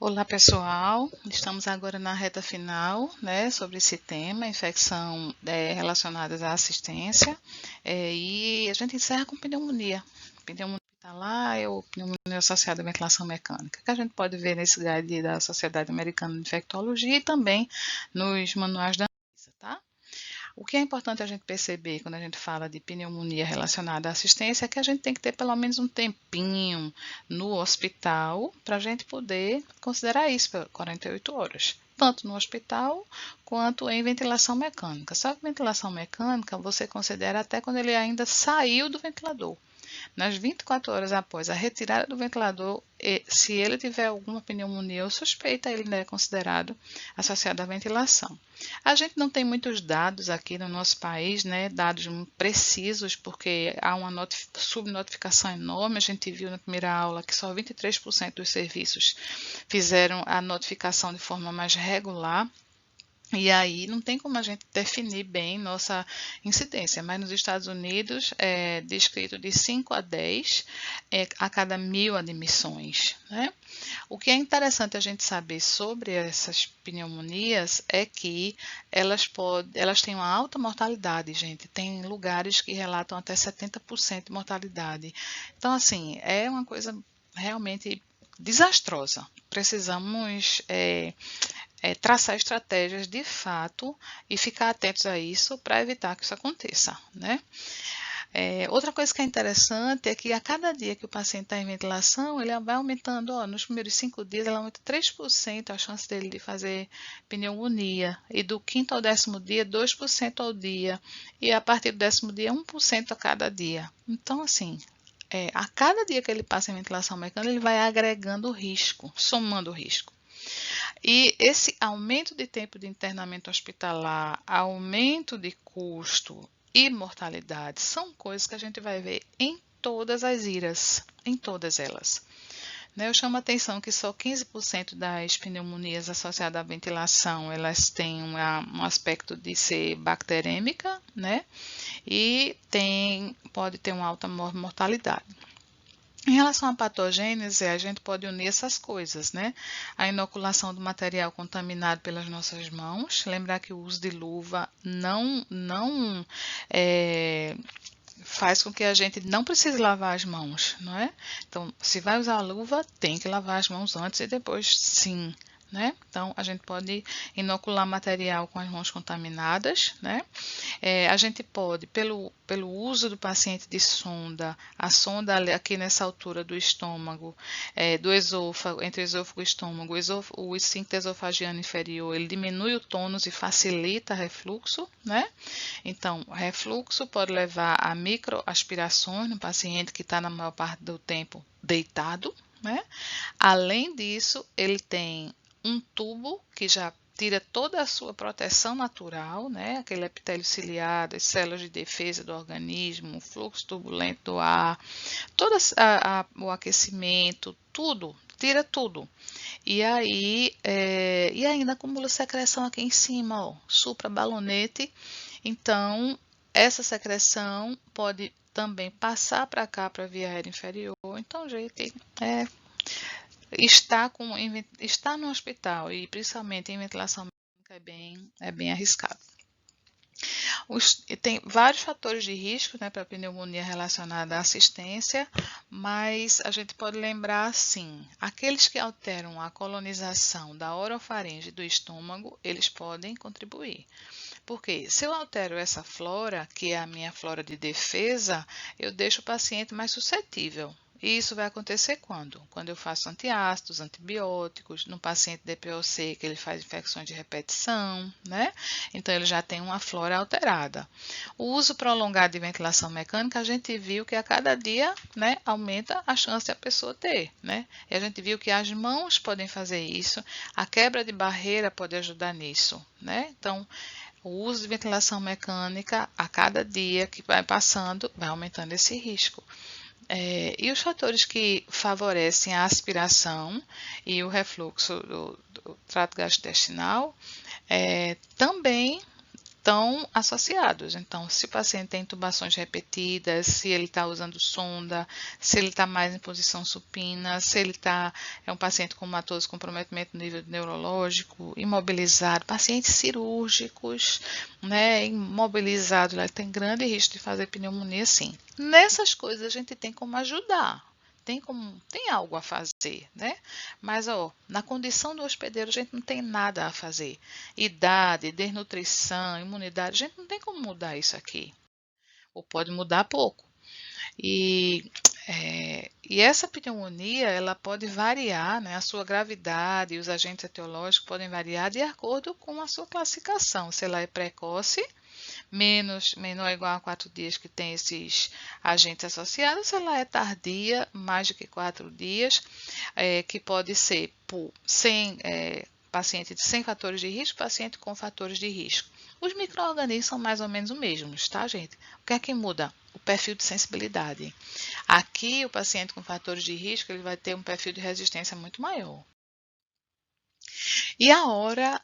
Olá, pessoal. Estamos agora na reta final, né, sobre esse tema, infecção relacionadas à assistência, e a gente encerra com pneumonia. Pneumonia hospitalar ou pneumonia associada à ventilação mecânica, que a gente pode ver nesse guide da Sociedade Americana de Infectologia e também nos manuais da Anvisa, tá? O que é importante a gente perceber quando a gente fala de pneumonia relacionada à assistência é que a gente tem que ter pelo menos um tempinho no hospital para a gente poder considerar isso por 48 horas, tanto no hospital quanto em ventilação mecânica. Só que ventilação mecânica você considera até quando ele ainda saiu do ventilador. Nas 24 horas após a retirada do ventilador, se ele tiver alguma pneumonia ou suspeita, ele é considerado associado à ventilação. A gente não tem muitos dados aqui no nosso país, né, dados precisos, porque há uma subnotificação enorme. A gente viu na primeira aula que só 23% dos serviços fizeram a notificação de forma mais regular. E aí não tem como a gente definir bem nossa incidência, mas nos Estados Unidos é descrito de 5 a 10 a cada 1.000 admissões, né? O que é interessante a gente saber sobre essas pneumonias é que elas têm uma alta mortalidade, gente. Tem lugares que relatam até 70% de mortalidade. Então, assim, é uma coisa realmente desastrosa. Precisamos traçar estratégias de fato e ficar atentos a isso para evitar que isso aconteça, né? Outra coisa que é interessante é que a cada dia que o paciente está em ventilação, ele vai aumentando, nos primeiros 5 dias, ela aumenta 3% a chance dele de fazer pneumonia, e do quinto ao 10º dia, 2% ao dia, e a partir do 10º dia, 1% a cada dia. Então, assim, a cada dia que ele passa em ventilação mecânica, ele vai agregando o risco, somando o risco. E esse aumento de tempo de internamento hospitalar, aumento de custo e mortalidade são coisas que a gente vai ver em todas as IRAs, em todas elas. Eu chamo a atenção que só 15% das pneumonias associadas à ventilação, elas têm um aspecto de ser bacterêmica, né? E pode ter uma alta mortalidade. Em relação à patogênese, a gente pode unir essas coisas, né? A inoculação do material contaminado pelas nossas mãos. Lembrar que o uso de luva não faz com que a gente não precise lavar as mãos, não é? Então, se vai usar a luva, tem que lavar as mãos antes e depois, sim. Né? Então, a gente pode inocular material com as mãos contaminadas, né? A gente pode, pelo uso do paciente de sonda, a sonda aqui nessa altura do estômago, do esôfago, entre esôfago e estômago, o esfíncter esofagiano inferior, ele diminui o tônus e facilita refluxo, né? Então, refluxo pode levar a microaspirações no paciente que está na maior parte do tempo deitado, né? Além disso, ele tem um tubo que já tira toda a sua proteção natural, né? Aquele epitélio ciliar, as células de defesa do organismo, o fluxo turbulento do ar, todo o aquecimento, tudo, tira tudo. E aí, e ainda acumula secreção aqui em cima, suprabalonete. Então, essa secreção pode também passar para cá, para a via aérea inferior. Então, gente, estar no hospital e principalmente em ventilação mecânica é bem arriscado. Tem vários fatores de risco, né, para pneumonia relacionada à assistência, mas a gente pode lembrar assim, aqueles que alteram a colonização da orofaringe do estômago, eles podem contribuir. Porque se eu altero essa flora, que é a minha flora de defesa, eu deixo o paciente mais suscetível. E isso vai acontecer quando? Quando eu faço antiácidos, antibióticos, no paciente DPOC, que ele faz infecções de repetição, né? Então, ele já tem uma flora alterada. O uso prolongado de ventilação mecânica, a gente viu que a cada dia, né, aumenta a chance de a pessoa ter, né? E a gente viu que as mãos podem fazer isso, a quebra de barreira pode ajudar nisso, né? Então, o uso de ventilação mecânica, a cada dia que vai passando, vai aumentando esse risco. E os fatores que favorecem a aspiração e o refluxo do trato gastrointestinal também estão associados. Então, se o paciente tem intubações repetidas, se ele está usando sonda, se ele está mais em posição supina, se ele é um paciente com comatoso, comprometimento no nível neurológico, imobilizado, pacientes cirúrgicos, né, imobilizados, ele tem grande risco de fazer pneumonia, sim. Nessas coisas a gente tem como ajudar. Tem algo a fazer, né? Mas, ó, na condição do hospedeiro, a gente não tem nada a fazer. Idade, desnutrição, imunidade, a gente não tem como mudar isso aqui. Ou pode mudar pouco. E essa pneumonia, ela pode variar, né? A sua gravidade e os agentes etiológicos podem variar de acordo com a sua classificação. Se ela é precoce, menor ou igual a 4 dias, que tem esses agentes associados. Se ela é tardia, mais do que 4 dias, que pode ser paciente sem fatores de risco, paciente com fatores de risco. Os micro-organismos são mais ou menos os mesmos, tá, gente? O que é que muda? O perfil de sensibilidade. Aqui, o paciente com fatores de risco, ele vai ter um perfil de resistência muito maior. E a hora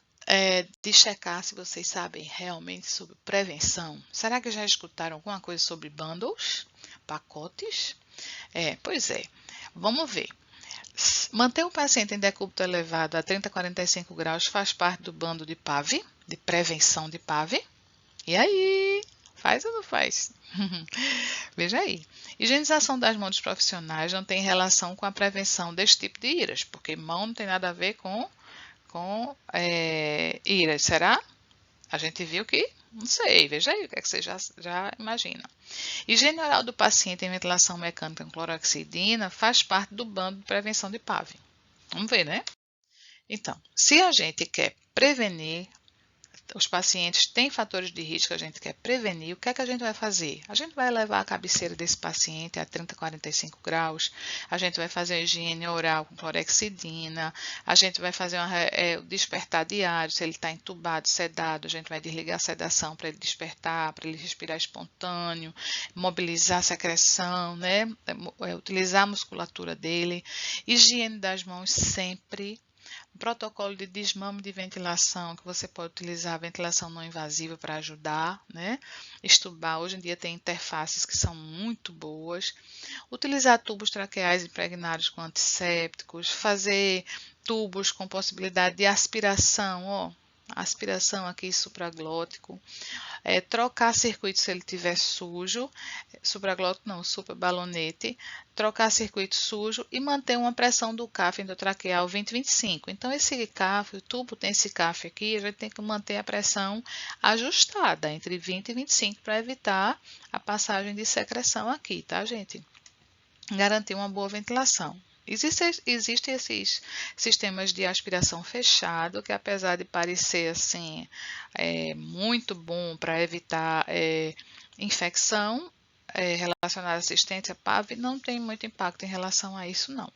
de checar se vocês sabem realmente sobre prevenção. Será que já escutaram alguma coisa sobre bundles, pacotes? Pois é. Vamos ver. Manter o paciente em decúbito elevado a 30 a 45 graus faz parte do bando de PAV, de prevenção de PAV. E aí? Faz ou não faz? Veja aí. Higienização das mãos dos profissionais não tem relação com a prevenção desse tipo de IRAS, porque mão não tem nada a ver com IRAS. Será? A gente viu que, não sei, veja aí o que é que você já imagina. Higiene oral do paciente em ventilação mecânica com cloroxidina faz parte do bando de prevenção de PAV. Vamos ver, né? Então, se a gente quer prevenir, os pacientes têm fatores de risco que a gente quer prevenir, o que é que a gente vai fazer? A gente vai levar a cabeceira desse paciente a 30, 45 graus, a gente vai fazer a higiene oral com clorexidina, a gente vai fazer o despertar diário, se ele está entubado, sedado, a gente vai desligar a sedação para ele despertar, para ele respirar espontâneo, mobilizar a secreção, né? Utilizar a musculatura dele, higiene das mãos sempre. Protocolo de desmame de ventilação, que você pode utilizar a ventilação não invasiva para ajudar, né? Estubar, hoje em dia tem interfaces que são muito boas. Utilizar tubos traqueais impregnados com antissépticos, fazer tubos com possibilidade de aspiração, ó, aspiração aqui supraglótico. Trocar circuito se ele tiver sujo, supraglótico não, suprabalonete, trocar circuito sujo e manter uma pressão do CAF endotraqueal 20-25. Então, esse CAF, o tubo tem esse CAF aqui, a gente tem que manter a pressão ajustada entre 20 e 25 para evitar a passagem de secreção aqui, tá, gente? Garantir uma boa ventilação. Existem esses sistemas de aspiração fechado, que apesar de parecer assim, muito bom para evitar infecção relacionada à assistência PAV, não tem muito impacto em relação a isso, não.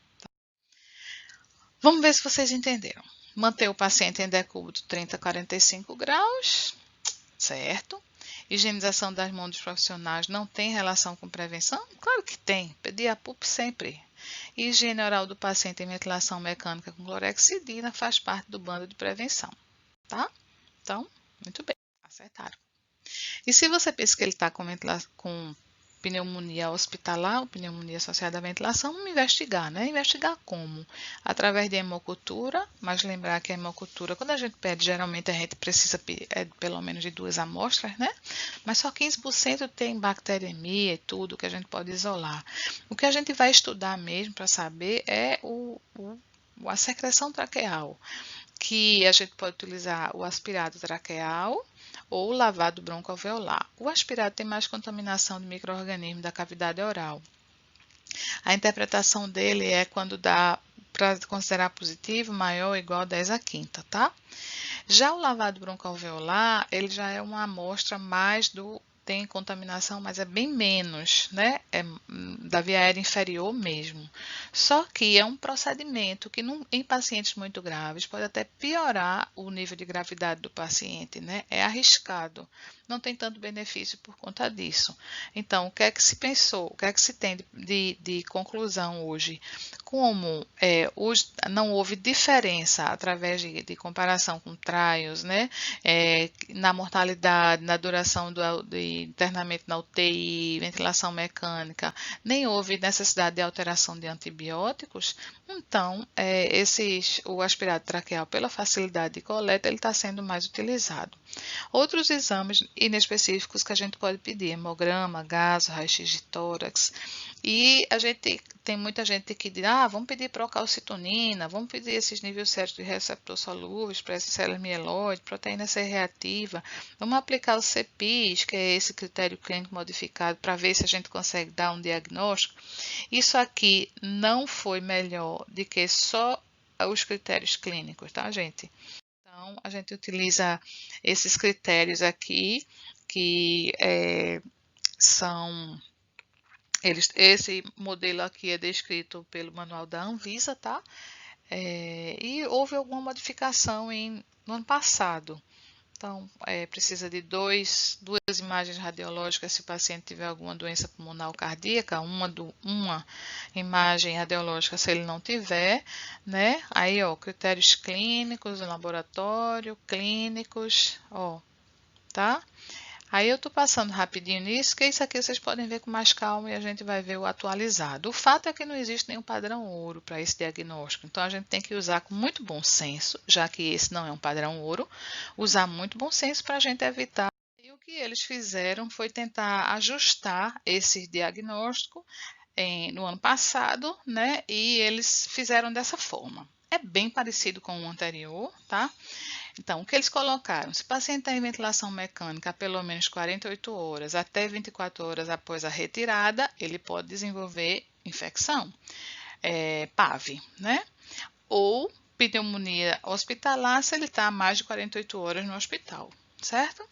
Vamos ver se vocês entenderam. Manter o paciente em decúbito 30 a 45 graus, certo? Higienização das mãos dos profissionais não tem relação com prevenção? Claro que tem. Pedir a PUP sempre. Higiene oral do paciente em ventilação mecânica com clorexidina faz parte do bando de prevenção, tá? Então, muito bem, acertaram. E se você pensa que ele está com pneumonia hospitalar, ou pneumonia associada à ventilação, vamos investigar, né? Investigar como? Através de hemocultura, mas lembrar que a hemocultura, quando a gente pede, geralmente a gente precisa pelo menos de 2 amostras, né? Mas só 15% tem bacteremia e tudo que a gente pode isolar. O que a gente vai estudar mesmo para saber é a secreção traqueal, que a gente pode utilizar o aspirado traqueal ou o lavado broncoalveolar. O aspirado tem mais contaminação de micro-organismos da cavidade oral. A interpretação dele é quando dá para considerar positivo, maior ou igual a 10 a quinta, tá? Já o lavado broncoalveolar, ele já é uma amostra mais tem contaminação, mas é bem menos, né? É da via aérea inferior mesmo. Só que é um procedimento que em pacientes muito graves pode até piorar o nível de gravidade do paciente, né? É arriscado. não tem tanto benefício por conta disso. Então, o que é que se pensou? O que é que se tem de conclusão hoje? Como hoje não houve diferença através de comparação com trials, né? Na mortalidade, na duração de internamento na UTI, ventilação mecânica, nem houve necessidade de alteração de antibióticos, então o aspirado traqueal, pela facilidade de coleta, ele está sendo mais utilizado. Outros exames inespecíficos que a gente pode pedir, hemograma, gaso, raio-x de tórax. E tem muita gente que diz, vamos pedir procalcitonina, vamos pedir esses níveis certos de receptor solúveis para essas células mieloides, proteína C reativa, vamos aplicar o CPIS, que é esse critério clínico modificado, para ver se a gente consegue dar um diagnóstico. Isso aqui não foi melhor do que só os critérios clínicos, tá, gente? Então, a gente utiliza esses critérios aqui, que são... esse modelo aqui é descrito pelo manual da Anvisa, tá? E houve alguma modificação no ano passado. Então, precisa de duas imagens radiológicas se o paciente tiver alguma doença pulmonar cardíaca, uma imagem radiológica se ele não tiver, né? Aí, ó, critérios clínicos, laboratório, clínicos, ó, tá? Aí eu estou passando rapidinho nisso, que isso aqui vocês podem ver com mais calma e a gente vai ver o atualizado. O fato é que não existe nenhum padrão ouro para esse diagnóstico, então a gente tem que usar com muito bom senso, já que esse não é um padrão ouro, usar muito bom senso para a gente evitar. E o que eles fizeram foi tentar ajustar esse diagnóstico no ano passado, né? E eles fizeram dessa forma. É bem parecido com o anterior, tá? Então, o que eles colocaram? Se o paciente está em ventilação mecânica há pelo menos 48 horas até 24 horas após a retirada, ele pode desenvolver infecção, PAV, né? Ou pneumonia hospitalar se ele está há mais de 48 horas no hospital, certo?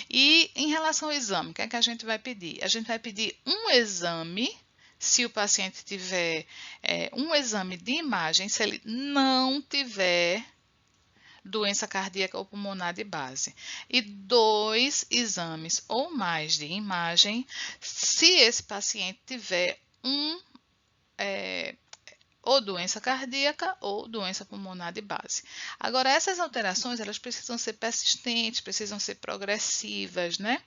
E em relação ao exame, o que é que a gente vai pedir? A gente vai pedir um exame. Se o paciente tiver um exame de imagem, se ele não tiver doença cardíaca ou pulmonar de base, e 2 exames ou mais de imagem, se esse paciente tiver ou doença cardíaca ou doença pulmonar de base. Agora, essas alterações, elas precisam ser persistentes, precisam ser progressivas, né?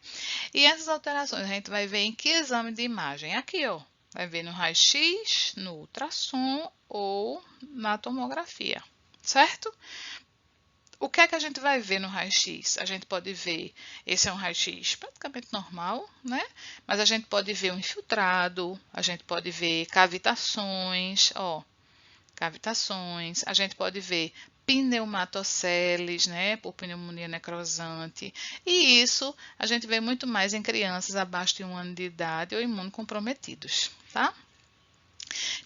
E essas alterações a gente vai ver em que exame de imagem? Aqui, ó. Vai ver no raio-x, no ultrassom ou na tomografia, certo? O que é que a gente vai ver no raio-x? A gente pode ver, esse é um raio-x praticamente normal, né? Mas a gente pode ver um infiltrado, a gente pode ver cavitações, ó, cavitações, a gente pode ver pneumatoceles, né, por pneumonia necrosante, e isso a gente vê muito mais em crianças abaixo de 1 ano de idade ou imunocomprometidos, tá?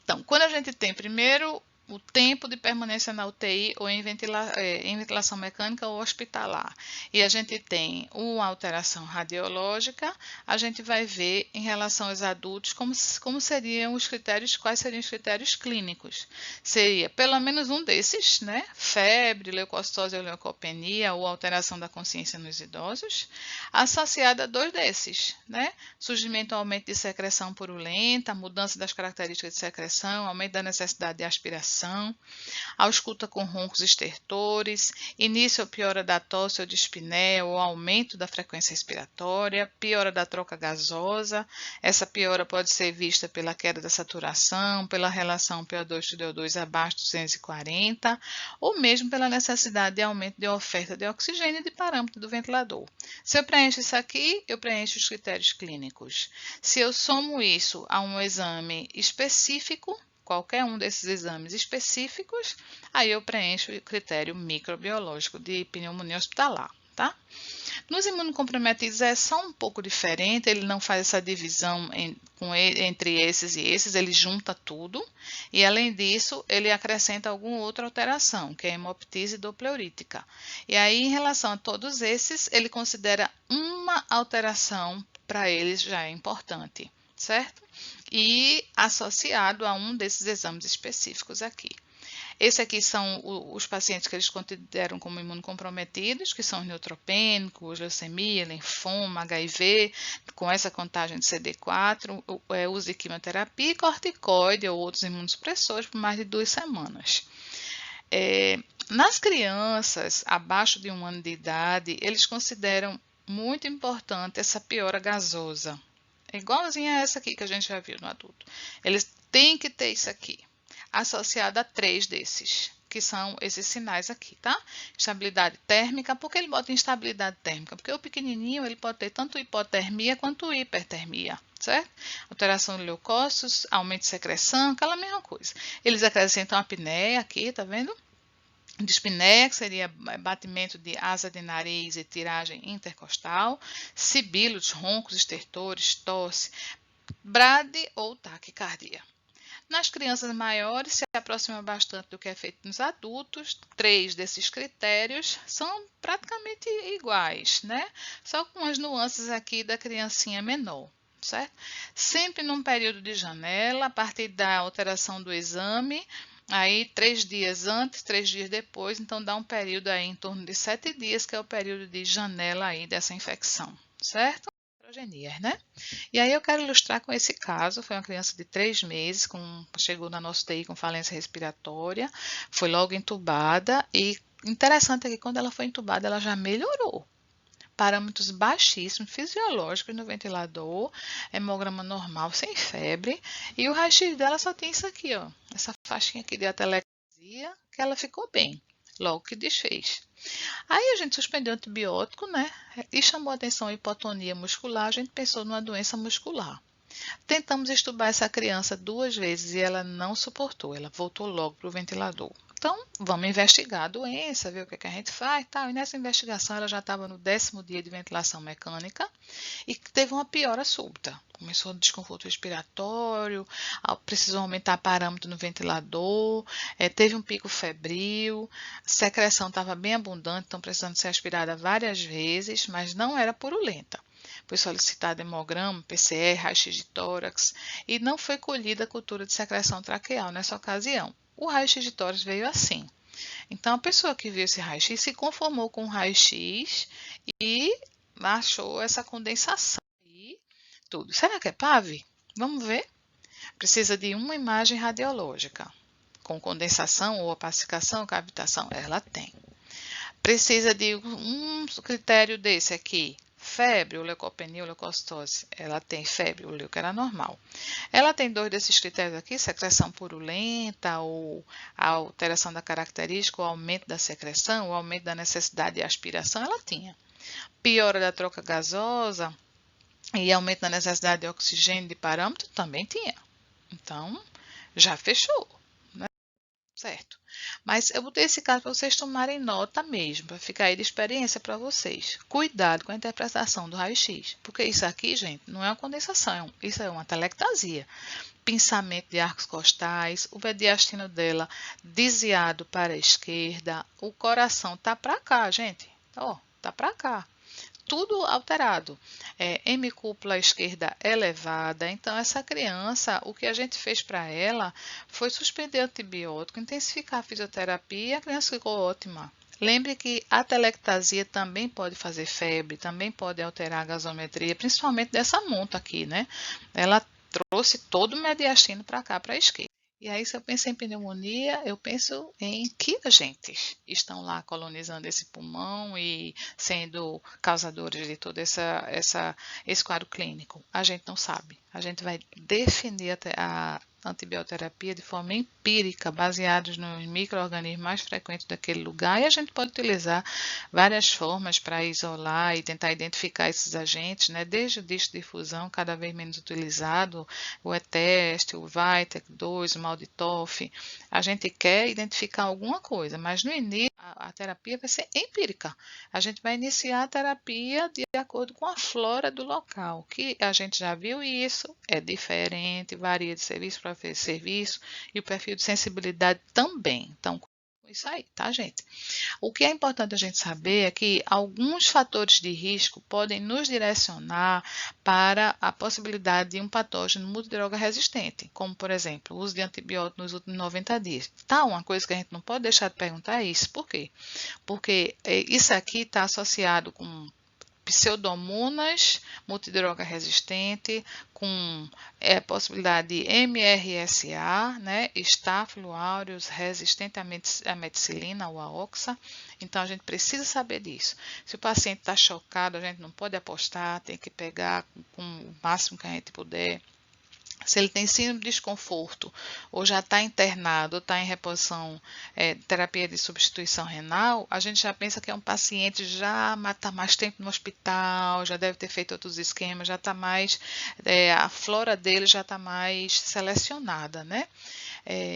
Então, quando a gente tem primeiro o tempo de permanência na UTI ou em ventilação mecânica ou hospitalar, e a gente tem uma alteração radiológica, a gente vai ver em relação aos adultos como seriam os critérios, quais seriam os critérios clínicos. Seria pelo menos um desses, né? Febre, leucocitose ou leucopenia ou alteração da consciência nos idosos, associada a 2 desses, né? Surgimento ou aumento de secreção purulenta, mudança das características de secreção, aumento da necessidade de aspiração, ausculta com roncos estertores, início ou piora da tosse ou dispneia ou aumento da frequência respiratória, piora da troca gasosa. Essa piora pode ser vista pela queda da saturação, pela relação PO2-TDO2 abaixo de 240, ou mesmo pela necessidade de aumento de oferta de oxigênio e de parâmetro do ventilador. Se eu preencho isso aqui, eu preencho os critérios clínicos. Se eu somo isso a um exame específico, qualquer um desses exames específicos, aí eu preencho o critério microbiológico de pneumonia hospitalar, tá? Nos imunocomprometidos é só um pouco diferente, ele não faz essa divisão entre esses e esses, ele junta tudo, e além disso, ele acrescenta alguma outra alteração, que é a hemoptise dopleurítica. E aí, em relação a todos esses, ele considera uma alteração para eles já é importante, certo? E associado a um desses exames específicos aqui. Esse aqui são os pacientes que eles consideram como imunocomprometidos, que são os neutropênicos, leucemia, linfoma, HIV, com essa contagem de CD4, uso de quimioterapia, corticoide ou outros imunossupressores por mais de 2 semanas. Nas crianças abaixo de 1 ano de idade, eles consideram muito importante essa piora gasosa. É igualzinha a essa aqui que a gente já viu no adulto. Eles têm que ter isso aqui, associado a 3 desses, que são esses sinais aqui, tá? Instabilidade térmica. Por que ele bota instabilidade térmica? Porque o pequenininho ele pode ter tanto hipotermia quanto hipertermia, certo? Alteração de leucócitos, aumento de secreção, aquela mesma coisa. Eles acrescentam a apneia aqui, tá vendo? Dispneia, que seria batimento de asa de nariz e tiragem intercostal, sibilos, roncos, estertores, tosse, brade ou taquicardia. Nas crianças maiores, se aproxima bastante do que é feito nos adultos. 3 desses critérios são praticamente iguais, né? Só com as nuances aqui da criancinha menor, certo? Sempre num período de janela, a partir da alteração do exame, aí 3 dias antes, 3 dias depois, então dá um período aí em torno de 7 dias, que é o período de janela aí dessa infecção, certo? Né? E aí eu quero ilustrar com esse caso. Foi uma criança de 3 meses, chegou na nossa UTI com falência respiratória, foi logo entubada e interessante é que quando ela foi entubada ela já melhorou. Parâmetros baixíssimos, fisiológicos no ventilador, hemograma normal, sem febre, e o raio-x dela só tem isso aqui, ó, essa faixinha aqui de atelectasia, que ela ficou bem, logo que desfez. Aí a gente suspendeu o antibiótico, né? E chamou a atenção a hipotonia muscular, a gente pensou numa doença muscular. Tentamos estubar essa criança 2 vezes e ela não suportou, ela voltou logo para o ventilador. Então, vamos investigar a doença, ver o que a gente faz e tal. E nessa investigação ela já estava no 10º dia de ventilação mecânica e teve uma piora súbita. Começou desconforto respiratório, precisou aumentar parâmetro no ventilador, teve um pico febril, a secreção estava bem abundante, então precisando ser aspirada várias vezes, mas não era purulenta. Foi solicitado hemograma, PCR, raio-x de tórax e não foi colhida a cultura de secreção traqueal nessa ocasião. O raio-x de tórax veio assim. Então, a pessoa que viu esse raio-x se conformou com o raio-x e achou essa condensação e tudo. Será que é PAV? Vamos ver. Precisa de uma imagem radiológica. Com condensação ou opacificação, cavitação? Ela tem. Precisa de um critério desse aqui. Febre, ou leucopenia, ou leucocitose. Ela tem febre, o leuco era normal. Ela tem 2 desses critérios aqui, secreção purulenta, ou a alteração da característica, o aumento da secreção, o aumento da necessidade de aspiração, ela tinha. Piora da troca gasosa e aumento da necessidade de oxigênio de parâmetro, também tinha. Então, já fechou. Certo. Mas eu botei esse caso para vocês tomarem nota mesmo, para ficar aí de experiência para vocês. Cuidado com a interpretação do raio-x, porque isso aqui, gente, não é uma condensação, isso é uma telectasia. Pinçamento de arcos costais, o mediastino dela desviado para a esquerda, o coração tá para cá, gente, ó, tá para cá. Tudo alterado. Hemicúpula esquerda elevada. Então, essa criança, o que a gente fez para ela foi suspender o antibiótico, intensificar a fisioterapia e a criança ficou ótima. Lembre que a telectasia também pode fazer febre, também pode alterar a gasometria, principalmente dessa monta aqui, né? Ela trouxe todo o mediastino para cá, para a esquerda. E aí, se eu penso em pneumonia, eu penso em que agentes estão lá colonizando esse pulmão e sendo causadores de todo esse quadro clínico. A gente não sabe. A gente vai definir a antibioterapia de forma empírica, baseados nos micro-organismos mais frequentes daquele lugar, e a gente pode utilizar várias formas para isolar e tentar identificar esses agentes, né? Desde o disco de difusão, cada vez menos utilizado, o ETEST, o Vitek 2, o Malditoff. A gente quer identificar alguma coisa, mas no início a terapia vai ser empírica. A gente vai iniciar a terapia de acordo com a flora do local, que a gente já viu e isso é diferente, varia de serviço para serviço e o perfil de sensibilidade também. Então, Isso aí, tá, gente? O que é importante a gente saber é que alguns fatores de risco podem nos direcionar para a possibilidade de um patógeno multidroga resistente, como, por exemplo, o uso de antibiótico nos últimos 90 dias. Tá, uma coisa que a gente não pode deixar de perguntar é isso. Por quê? Porque isso aqui está associado com Pseudomonas multidroga resistente, com possibilidade de MRSA, né, Staphylo aureus resistente à meticilina ou à oxa. Então, a gente precisa saber disso. Se o paciente está chocado, a gente não pode apostar, tem que pegar com o máximo que a gente puder. Se ele tem síndrome de desconforto, ou já está internado, ou está em reposição, terapia de substituição renal, a gente já pensa que é um paciente já está mais tempo no hospital, já deve ter feito outros esquemas, já está mais, a flora dele já está mais selecionada, né?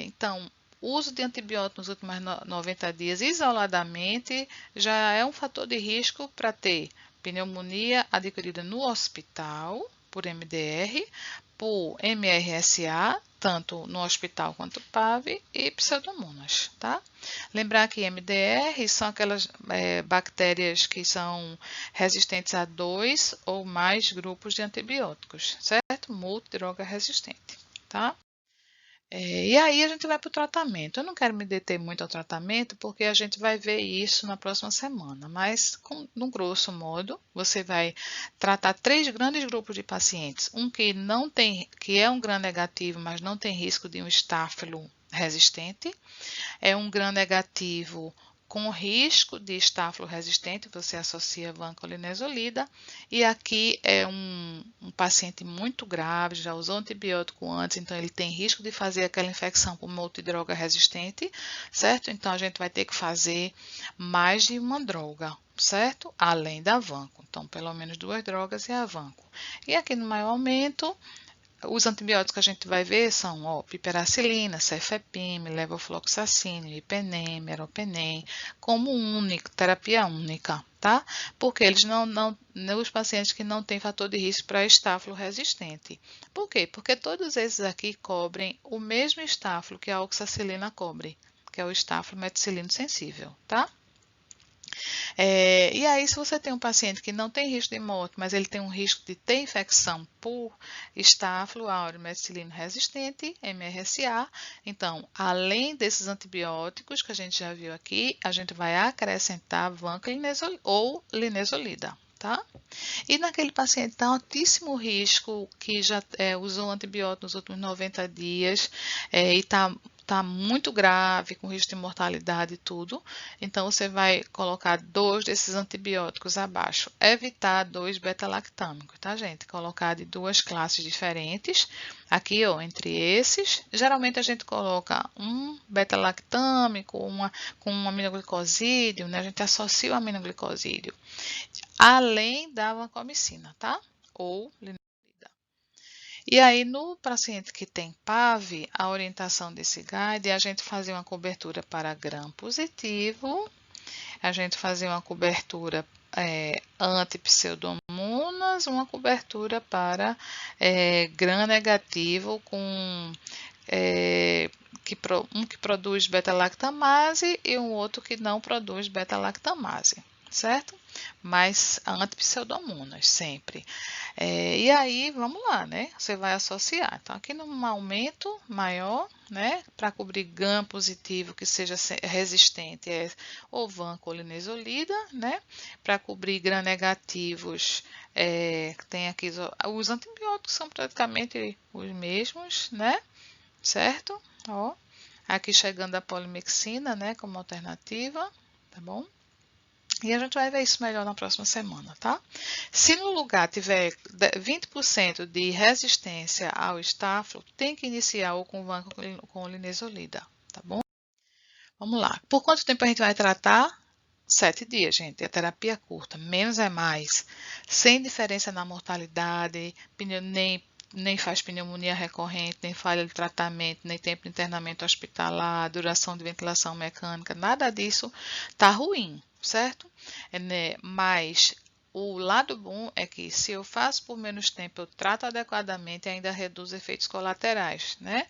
Então, o uso de antibióticos nos últimos 90 dias isoladamente já é um fator de risco para ter pneumonia adquirida no hospital, por MDR, por MRSA, tanto no hospital quanto PAV, e pseudomonas, tá? Lembrar que MDR são aquelas bactérias que são resistentes a 2 ou mais grupos de antibióticos, certo? Multidroga resistente, tá? E aí a gente vai para o tratamento. Eu não quero me deter muito ao tratamento, porque a gente vai ver isso na próxima semana. Mas, no grosso modo, você vai tratar 3 grandes grupos de pacientes. Um que não tem, que é um gram negativo, mas não tem risco de um estáfilo resistente. É um gram negativo com risco de estáfilo resistente, você associa vancomycina. E aqui é um paciente muito grave, já usou antibiótico antes, então ele tem risco de fazer aquela infecção por multidroga resistente, certo? Então a gente vai ter que fazer mais de uma droga, certo? Além da vanco. Então, pelo menos 2 drogas e a vanco. E aqui no maior aumento, os antibióticos que a gente vai ver são piperacilina, cefepime, levofloxacino, ipenem, meropenem, como único, terapia única, tá? Porque eles os pacientes que não têm fator de risco para estáfilo resistente. Por quê? Porque todos esses aqui cobrem o mesmo estáfilo que a oxacilina cobre, que é o estáfilo meticilino sensível, tá? E aí, se você tem um paciente que não tem risco de morte, mas ele tem um risco de ter infecção por estáfilo áureo meticilino resistente, MRSA, então, além desses antibióticos que a gente já viu aqui, a gente vai acrescentar vancomycina ou linezolida. Tá? E naquele paciente de altíssimo risco, que já usou antibiótico nos últimos 90 dias e está muito grave, com risco de mortalidade e tudo, então você vai colocar 2 desses antibióticos abaixo. Evitar 2 beta-lactâmicos, tá, gente? Colocar de 2 classes diferentes. Aqui, entre esses, geralmente a gente coloca um beta-lactâmico com um aminoglicosídeo, né? A gente associa o aminoglicosídeo além da vancomicina, tá? Ou linezolida. E aí, no paciente que tem PAV, a orientação desse guide é a gente fazer uma cobertura para gram positivo, a gente fazer uma cobertura anti-pseudomonas, uma cobertura para gram negativo com um que produz beta-lactamase e um outro que não produz beta-lactamase, certo? Mas antipseudomonas sempre. E aí, vamos lá, né? Você vai associar. Então, aqui num aumento maior, né? Para cobrir GAM positivo que seja resistente, ou vancomycina, né? Para cobrir gram negativos, tem aqui os antibióticos são praticamente os mesmos, né? Certo? Ó, aqui chegando a polimexina, né? Como alternativa, tá bom? E a gente vai ver isso melhor na próxima semana, tá? Se no lugar tiver 20% de resistência ao estáfilo, tem que iniciar ou com linezolida, tá bom? Vamos lá. Por quanto tempo a gente vai tratar? 7 dias, gente. A terapia curta, menos é mais. Sem diferença na mortalidade, nem faz pneumonia recorrente, nem falha de tratamento, nem tempo de internamento hospitalar, duração de ventilação mecânica, nada disso tá ruim, certo? Mas O lado bom é que se eu faço por menos tempo, eu trato adequadamente e ainda reduzo efeitos colaterais, né?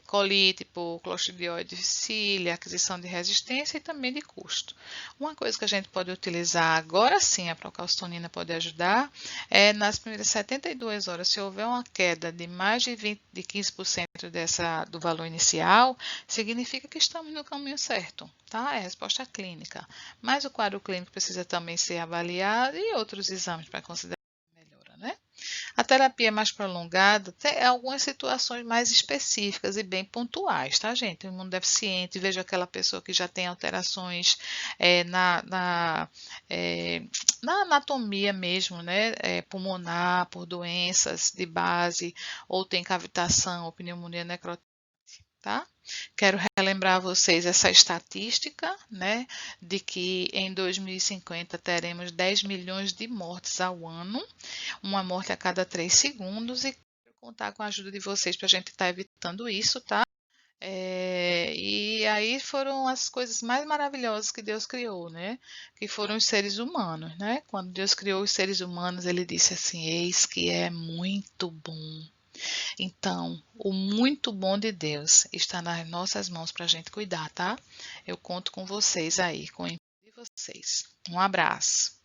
Colite por Clostridium difficile, aquisição de resistência e também de custo. Uma coisa que a gente pode utilizar agora sim, a procalcitonina pode ajudar, é nas primeiras 72 horas, se houver uma queda de mais de 15% do valor inicial, significa que estamos no caminho certo, tá? É a resposta clínica. Mas o quadro clínico precisa também ser avaliado e outros exames para considerar a melhora, né? A terapia mais prolongada tem algumas situações mais específicas e bem pontuais, tá, gente? O imunodeficiente, veja aquela pessoa que já tem alterações eh, na, na, eh, na anatomia mesmo, né? Pulmonar, por doenças de base, ou tem cavitação ou pneumonia necrotítica. Tá? Quero relembrar a vocês essa estatística, né, de que em 2050 teremos 10 milhões de mortes ao ano, uma morte a cada 3 segundos, e quero contar com a ajuda de vocês para a gente estar evitando isso, tá? E aí foram as coisas mais maravilhosas que Deus criou, né? Que foram os seres humanos, né? Quando Deus criou os seres humanos, ele disse assim: Eis que é muito bom. Então, o muito bom de Deus está nas nossas mãos para a gente cuidar, tá? Eu conto com vocês aí, com o empenho de vocês. Um abraço.